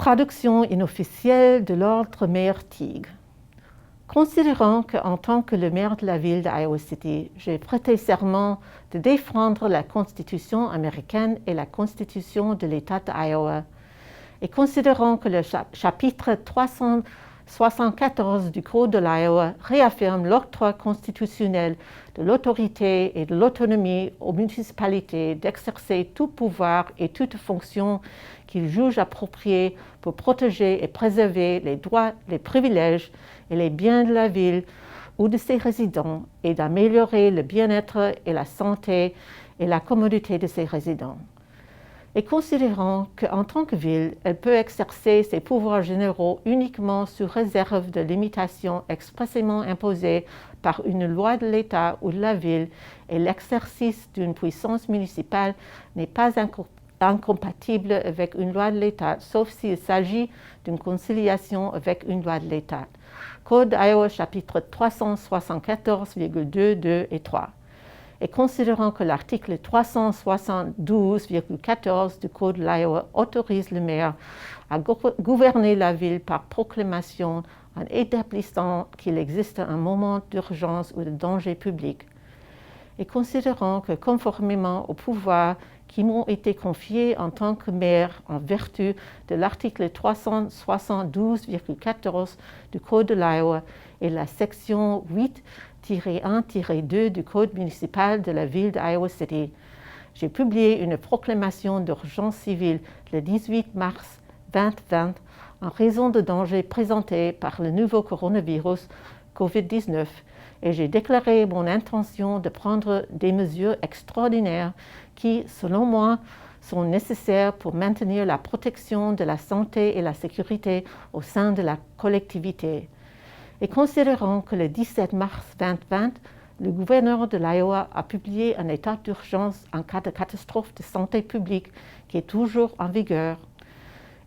Traduction inofficielle de l'ordre maire Teague. Considérant qu'en tant que le maire de la ville d'Iowa City, j'ai prêté serment de défendre la Constitution américaine et la Constitution de l'État d'Iowa, et considérant que le chapitre 374 du Code de l'Iowa réaffirme l'octroi constitutionnel de l'autorité et de l'autonomie aux municipalités d'exercer tout pouvoir et toute fonction qu'ils jugent appropriés pour protéger et préserver les droits, les privilèges et les biens de la ville ou de ses résidents et d'améliorer le bien-être et la santé et la commodité de ses résidents. Et considérant qu'en tant que ville, elle peut exercer ses pouvoirs généraux uniquement sous réserve de limitations expressément imposées par une loi de l'État ou de la ville, et l'exercice d'une puissance municipale n'est pas incompatible avec une loi de l'État, sauf s'il s'agit d'une conciliation avec une loi de l'État. Code d'Iowa, chapitre 374,2, 2 et 3. Et considérant que l'article 372,14 du Code de l'Iowa autorise le maire à gouverner la ville par proclamation en établissant qu'il existe un moment d'urgence ou de danger public. Et considérant que conformément aux pouvoirs qui m'ont été confiés en tant que maire en vertu de l'article 372,14 du Code de l'Iowa et la section 8-1-2 du Code municipal de la ville d'Iowa City, j'ai publié une proclamation d'urgence civile le 18 mars 2020 en raison de dangers présentés par le nouveau coronavirus COVID-19 et j'ai déclaré mon intention de prendre des mesures extraordinaires qui, selon moi, sont nécessaires pour maintenir la protection de la santé et la sécurité au sein de la collectivité. Et considérant que le 17 mars 2020, le gouverneur de l'Iowa a publié un état d'urgence en cas de catastrophe de santé publique qui est toujours en vigueur,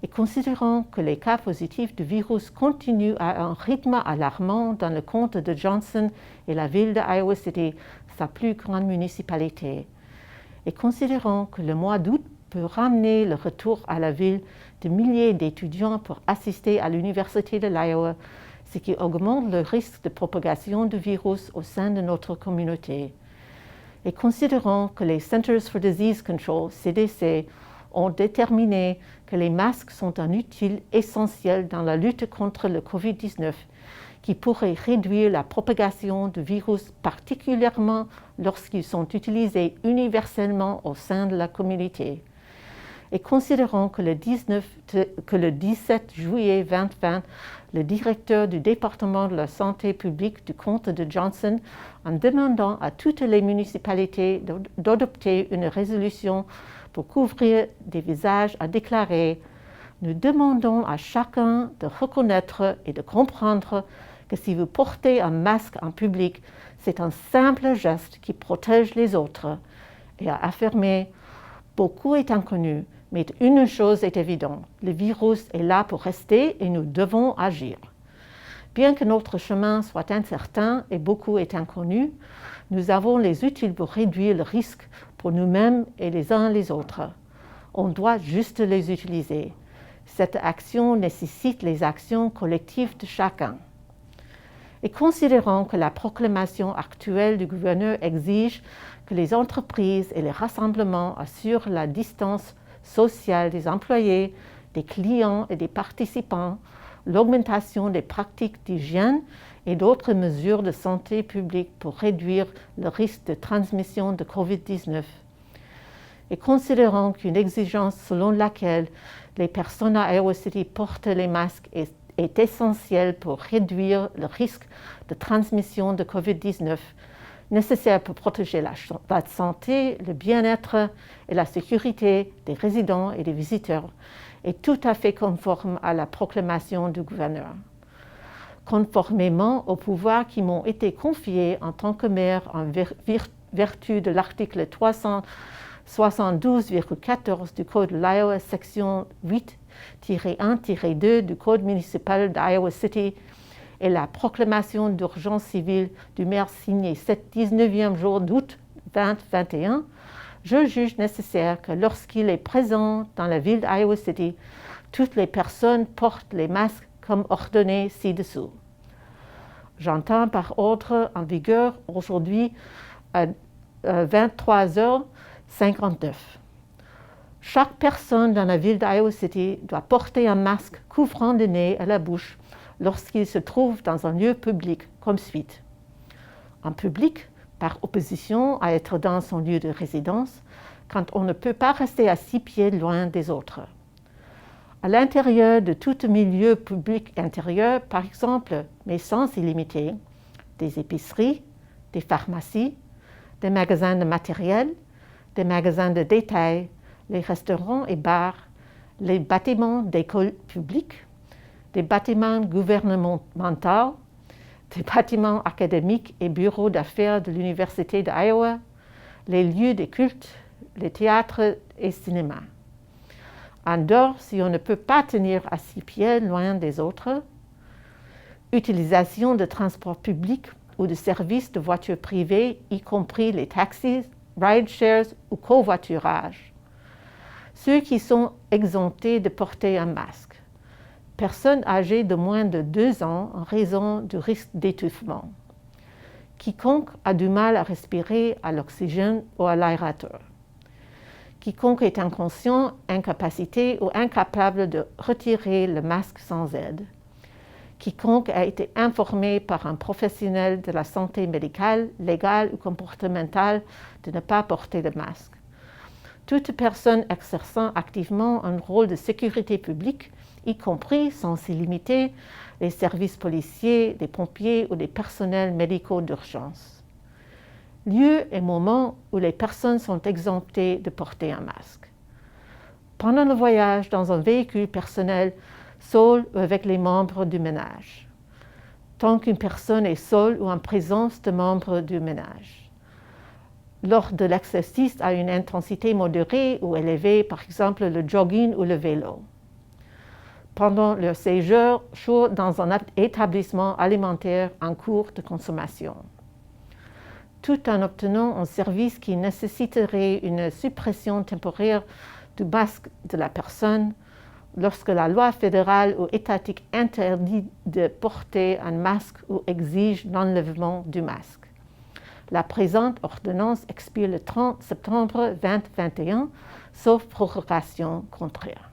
et considérant que les cas positifs du virus continuent à un rythme alarmant dans le comté de Johnson et la ville d'Iowa City, sa plus grande municipalité, et considérant que le mois d'août peut ramener le retour à la ville de milliers d'étudiants pour assister à l'université de l'Iowa, ce qui augmente le risque de propagation du virus au sein de notre communauté. Et considérant que les Centers for Disease Control, CDC, ont déterminé que les masques sont un outil essentiel dans la lutte contre le COVID-19, qui pourrait réduire la propagation du virus, particulièrement lorsqu'ils sont utilisés universellement au sein de la communauté. Et considérant que le 17 juillet 2020, le directeur du département de la santé publique du comté de Johnson, en demandant à toutes les municipalités d'adopter une résolution pour couvrir des visages, a déclaré « Nous demandons à chacun de reconnaître et de comprendre que si vous portez un masque en public, c'est un simple geste qui protège les autres. » Et a affirmé « Beaucoup est inconnu, mais une chose est évidente, le virus est là pour rester et nous devons agir. » Bien que notre chemin soit incertain et beaucoup est inconnu, nous avons les outils pour réduire le risque pour nous-mêmes et les uns les autres. On doit juste les utiliser. Cette action nécessite les actions collectives de chacun. Et considérant que la proclamation actuelle du gouverneur exige que les entreprises et les rassemblements assurent la distance sociale des employés, des clients et des participants, l'augmentation des pratiques d'hygiène et d'autres mesures de santé publique pour réduire le risque de transmission de COVID-19. Et considérant qu'une exigence selon laquelle les personnes à Iowa City portent les masques est essentielle pour réduire le risque de transmission de COVID-19, nécessaire pour protéger la santé, le bien-être et la sécurité des résidents et des visiteurs, est tout à fait conforme à la proclamation du gouverneur. Conformément aux pouvoirs qui m'ont été confiés en tant que maire en vertu de l'article 372,14 du Code de l'Iowa, section 8-1-2 du Code municipal d'Iowa City, et la proclamation d'urgence civile du maire signée ce 19e jour d'août 2021, je juge nécessaire que lorsqu'il est présent dans la ville d'Iowa City, toutes les personnes portent les masques comme ordonné ci-dessous. J'entends par ordre en vigueur aujourd'hui à 23h59. Chaque personne dans la ville d'Iowa City doit porter un masque couvrant le nez et la bouche lorsqu'il se trouve dans un lieu public comme suit. En public, par opposition à être dans son lieu de résidence, quand on ne peut pas rester à 6 pieds loin des autres. À l'intérieur de tout milieu public intérieur, par exemple, mais sans illimité, des épiceries, des pharmacies, des magasins de matériel, des magasins de détail, les restaurants et bars, les bâtiments d'écoles publiques, des bâtiments gouvernementaux, des bâtiments académiques et bureaux d'affaires de l'Université d'Iowa, les lieux de culte, les théâtres et cinémas. En dehors, si on ne peut pas tenir à 6 pieds loin des autres, utilisation de transports publics ou de services de voitures privées, y compris les taxis, ride-shares ou covoiturage. Ceux qui sont exemptés de porter un masque. Personnes âgées de moins de 2 ans en raison du risque d'étouffement. Quiconque a du mal à respirer à l'oxygène ou à l'aérateur. Quiconque est inconscient, incapacité ou incapable de retirer le masque sans aide. Quiconque a été informé par un professionnel de la santé médicale, légale ou comportementale de ne pas porter le masque. Toute personne exerçant activement un rôle de sécurité publique, y compris sans s'y limiter, les services policiers, des pompiers ou des personnels médicaux d'urgence. Lieu et moment où les personnes sont exemptées de porter un masque. Pendant le voyage dans un véhicule personnel, seul ou avec les membres du ménage. Tant qu'une personne est seule ou en présence de membres du ménage. Lors de l'exercice à une intensité modérée ou élevée, par exemple le jogging ou le vélo. Pendant leur séjour chaud dans un établissement alimentaire en cours de consommation. Tout en obtenant un service qui nécessiterait une suppression temporaire du masque de la personne lorsque la loi fédérale ou étatique interdit de porter un masque ou exige l'enlèvement du masque. La présente ordonnance expire le 30 septembre 2021, sauf prorogation contraire.